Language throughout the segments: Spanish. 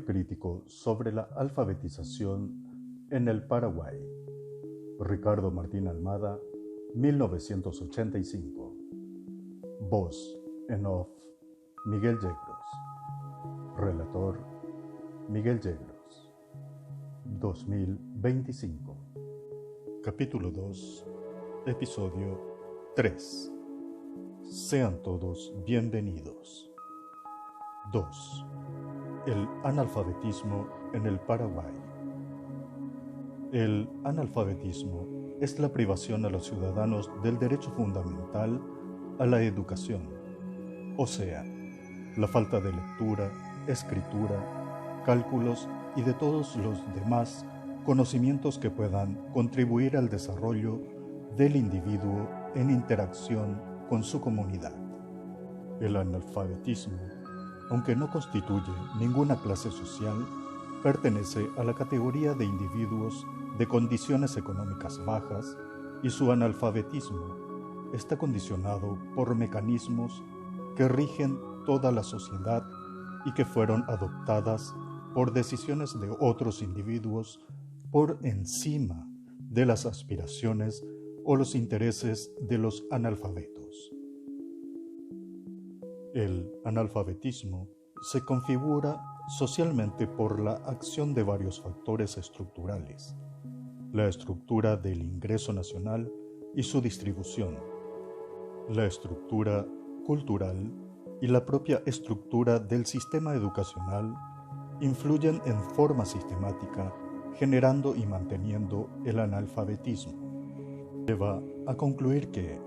Ensayo crítico sobre la alfabetización en el Paraguay. Ricardo Martín Almada, 1985. Voz en off, Miguel Yegros. Relator, Miguel Yegros. 2025. Capítulo 2, Episodio 3. Sean todos bienvenidos. 2. El analfabetismo en el Paraguay. El analfabetismo es la privación a los ciudadanos del derecho fundamental a la educación, o sea, la falta de lectura, escritura, cálculos y de todos los demás conocimientos que puedan contribuir al desarrollo del individuo en interacción con su comunidad. El analfabetismo, aunque no constituye ninguna clase social, pertenece a la categoría de individuos de condiciones económicas bajas y su analfabetismo está condicionado por mecanismos que rigen toda la sociedad y que fueron adoptadas por decisiones de otros individuos por encima de las aspiraciones o los intereses de los analfabetos. El analfabetismo se configura socialmente por la acción de varios factores estructurales: la estructura del ingreso nacional y su distribución, la estructura cultural y la propia estructura del sistema educacional influyen en forma sistemática, generando y manteniendo el analfabetismo. Lleva a concluir que,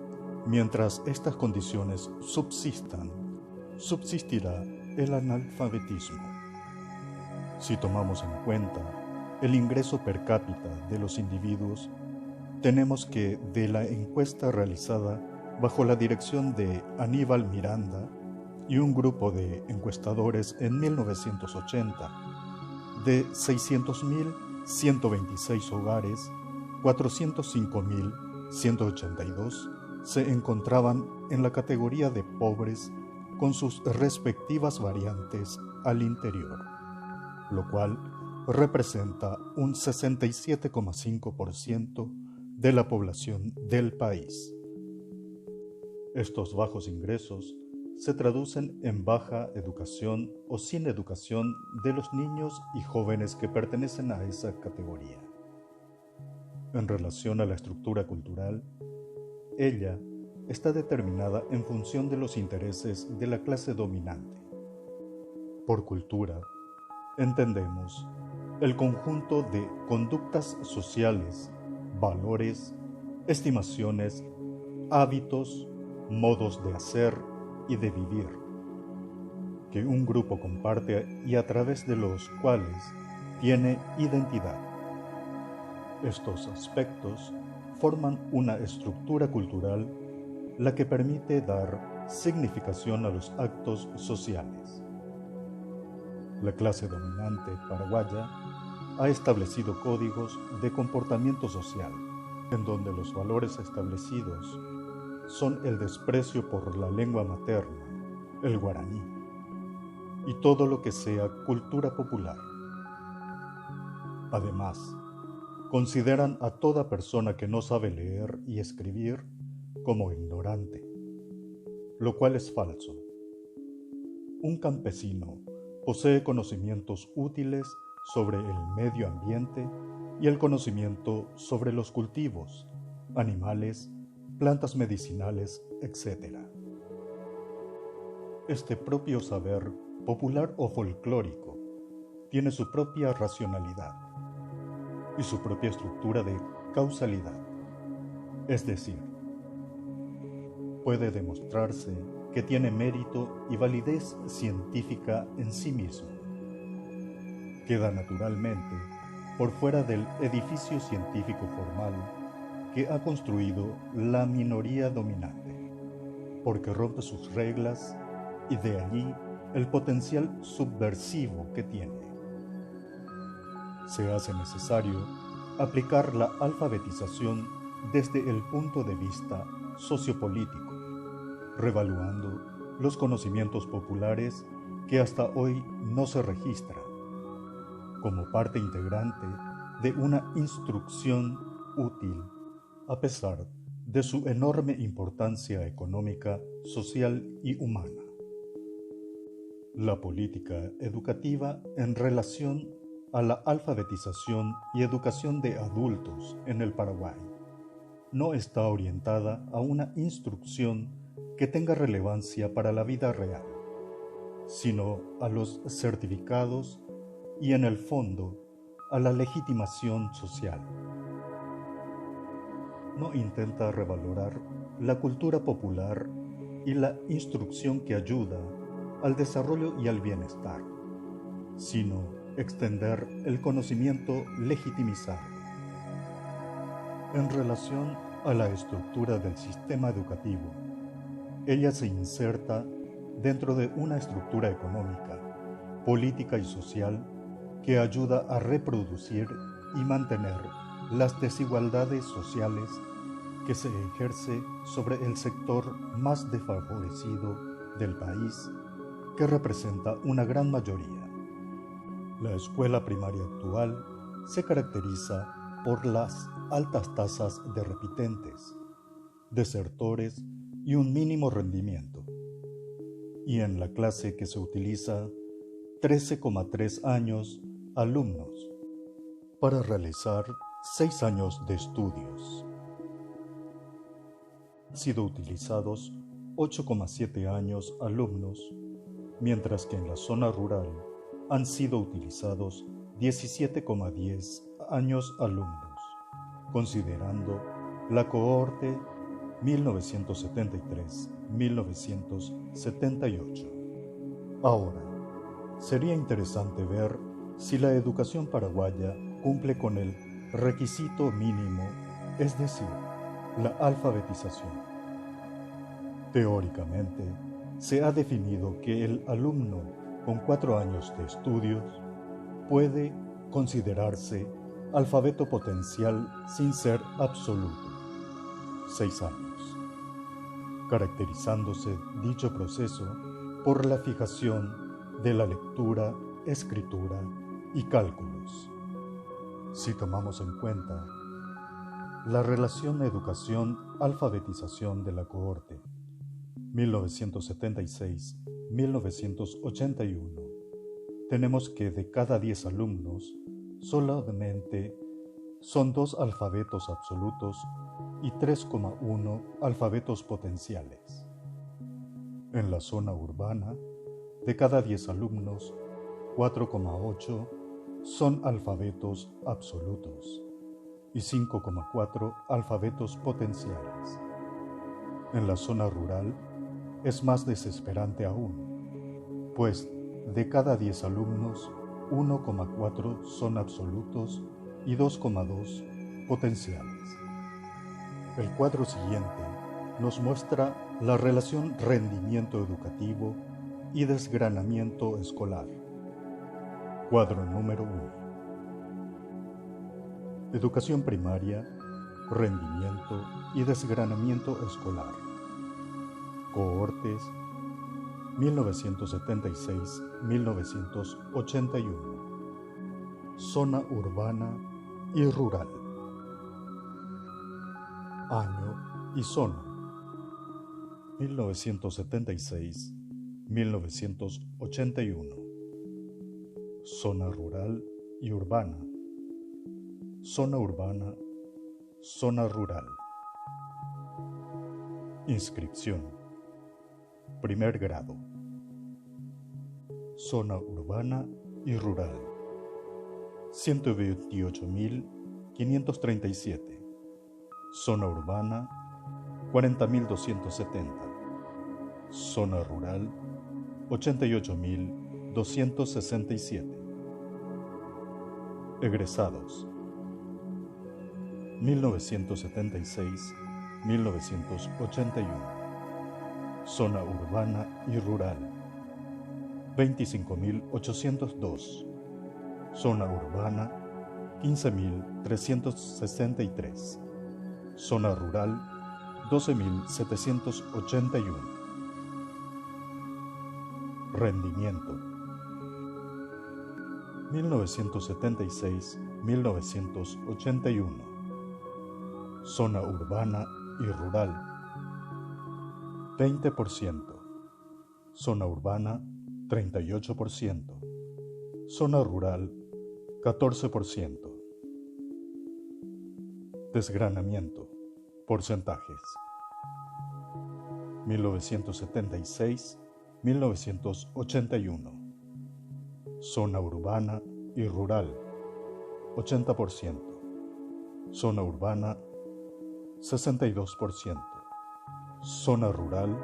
mientras estas condiciones subsistan, subsistirá el analfabetismo. Si tomamos en cuenta el ingreso per cápita de los individuos, tenemos que de la encuesta realizada bajo la dirección de Aníbal Miranda y un grupo de encuestadores en 1980, de 600.126 hogares, 405.182 se encontraban en la categoría de pobres con sus respectivas variantes al interior, lo cual representa un 67,5% de la población del país. Estos bajos ingresos se traducen en baja educación o sin educación de los niños y jóvenes que pertenecen a esa categoría. En relación a la estructura cultural, ella está determinada en función de los intereses de la clase dominante. Por cultura, entendemos el conjunto de conductas sociales, valores, estimaciones, hábitos, modos de hacer y de vivir, que un grupo comparte y a través de los cuales tiene identidad. Estos aspectos forman una estructura cultural la que permite dar significación a los actos sociales. La clase dominante paraguaya ha establecido códigos de comportamiento social, en donde los valores establecidos son el desprecio por la lengua materna, el guaraní, y todo lo que sea cultura popular. Además, consideran a toda persona que no sabe leer y escribir como ignorante, lo cual es falso. Un campesino posee conocimientos útiles sobre el medio ambiente y el conocimiento sobre los cultivos, animales, plantas medicinales, etc. Este propio saber popular o folclórico tiene su propia racionalidad y su propia estructura de causalidad, es decir, puede demostrarse que tiene mérito y validez científica en sí mismo. Queda naturalmente por fuera del edificio científico formal que ha construido la minoría dominante, porque rompe sus reglas y de allí el potencial subversivo que tiene. Se hace necesario aplicar la alfabetización desde el punto de vista sociopolítico, revaluando los conocimientos populares que hasta hoy no se registran, como parte integrante de una instrucción útil, a pesar de su enorme importancia económica, social y humana. La política educativa en relación a la alfabetización y educación de adultos en el Paraguay no está orientada a una instrucción que tenga relevancia para la vida real, sino a los certificados y, en el fondo, a la legitimación social. No intenta revalorar la cultura popular y la instrucción que ayuda al desarrollo y al bienestar, sino extender el conocimiento legitimizado. En relación a la estructura del sistema educativo, ella se inserta dentro de una estructura económica, política y social que ayuda a reproducir y mantener las desigualdades sociales que se ejerce sobre el sector más desfavorecido del país, que representa una gran mayoría. La escuela primaria actual se caracteriza por las altas tasas de repitentes, desertores y un mínimo rendimiento. Y en la clase que se utiliza 13,3 años alumnos para realizar 6 años de estudios. Han sido utilizados 8,7 años alumnos, mientras que en la zona rural han sido utilizados 17,10 años alumnos, considerando la cohorte 1973-1978. Ahora, sería interesante ver si la educación paraguaya cumple con el requisito mínimo, es decir, la alfabetización. Teóricamente, se ha definido que el alumno con 4 años de estudios puede considerarse alfabeto potencial sin ser absoluto, 6 años, caracterizándose dicho proceso por la fijación de la lectura, escritura y cálculos. Si tomamos en cuenta la relación educación-alfabetización de la cohorte 1976-1981, tenemos que de cada 10 alumnos, solamente son 2 alfabetos absolutos y 3,1 alfabetos potenciales. En la zona urbana, de cada 10 alumnos, 4,8 son alfabetos absolutos y 5,4 alfabetos potenciales. En la zona rural es más desesperante aún, pues de cada 10 alumnos, 1,4 son absolutos y 2,2 potenciales. El cuadro siguiente nos muestra la relación rendimiento educativo y desgranamiento escolar. Cuadro número 1. Educación primaria, rendimiento y desgranamiento escolar. Cohortes 1976-1981. Zona urbana y rural. Año y zona: 1976-1981. Zona rural y urbana. Zona urbana, zona rural. Inscripción: primer grado. Zona urbana y rural: 128.537. Zona urbana, 40.270. Zona rural, 88.267. Egresados: 1976-1981. Zona urbana y rural, 25.802. Zona urbana, 15.363. Zona rural, 12.781. Rendimiento: 1976-1981. Zona urbana y rural, 20%. Zona urbana, 38%. Zona rural, 14%. Desgranamiento. Porcentajes. 1976-1981. Zona urbana y rural, 80%. Zona urbana, 62%. Zona rural,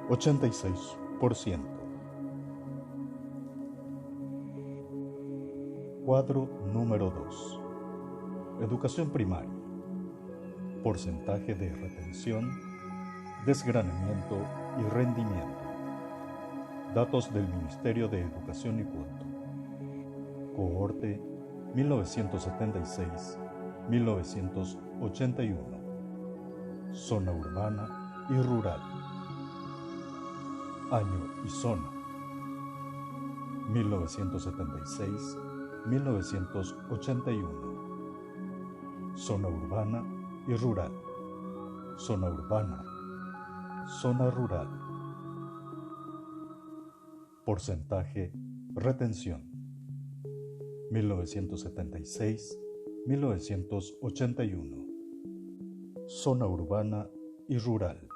86%. Cuadro número 2. Educación primaria. Porcentaje de retención, desgranamiento y rendimiento. Datos del Ministerio de Educación y Culto. Cohorte 1976-1981. Zona urbana y rural. Año y zona. 1976-1981. Zona urbana y rural. Zona urbana. Zona rural. Porcentaje retención. 1976-1981. Zona urbana y rural,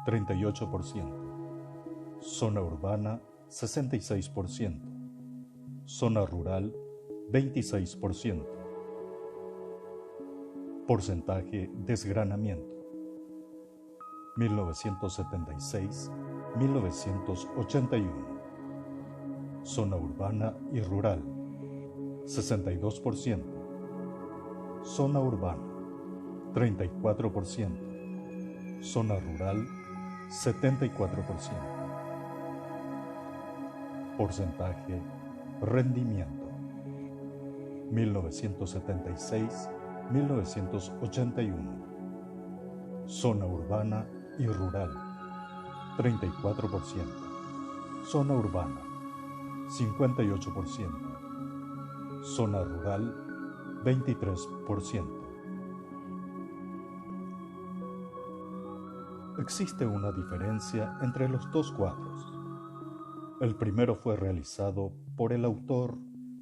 38%. Zona urbana, 66%. Zona rural, 26%. Porcentaje desgranamiento. 1976-1981. Zona urbana y rural, 62%. Zona urbana, 34%. Zona rural, 74%. Porcentaje rendimiento. 1976-1981. Zona urbana y rural, 34%. Zona urbana, 58%. Zona rural, 23%. Existe una diferencia entre los dos cuadros. El primero fue realizado por el autor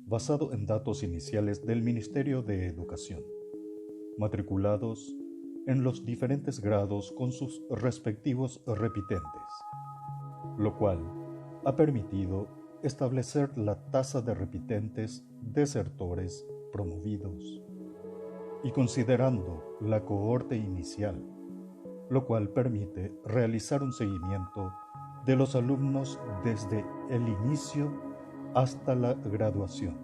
basado en datos iniciales del Ministerio de Educación, matriculados en los diferentes grados con sus respectivos repitentes, lo cual ha permitido establecer la tasa de repitentes desertores promovidos y considerando la cohorte inicial, lo cual permite realizar un seguimiento de los alumnos desde el inicio hasta la graduación.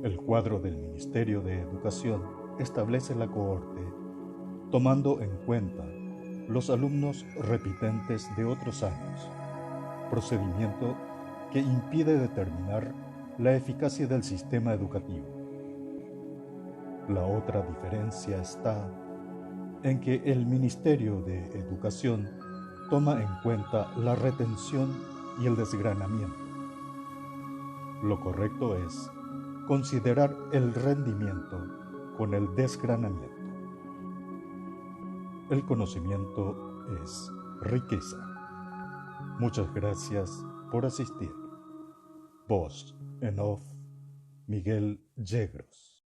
El cuadro del Ministerio de Educación establece la cohorte tomando en cuenta los alumnos repitentes de otros años, procedimiento que impide determinar la eficacia del sistema educativo. La otra diferencia está en que el Ministerio de Educación toma en cuenta la retención y el desgranamiento. Lo correcto es considerar el rendimiento con el desgranamiento. El conocimiento es riqueza. Muchas gracias por asistir. Voz en off, Miguel Yegros.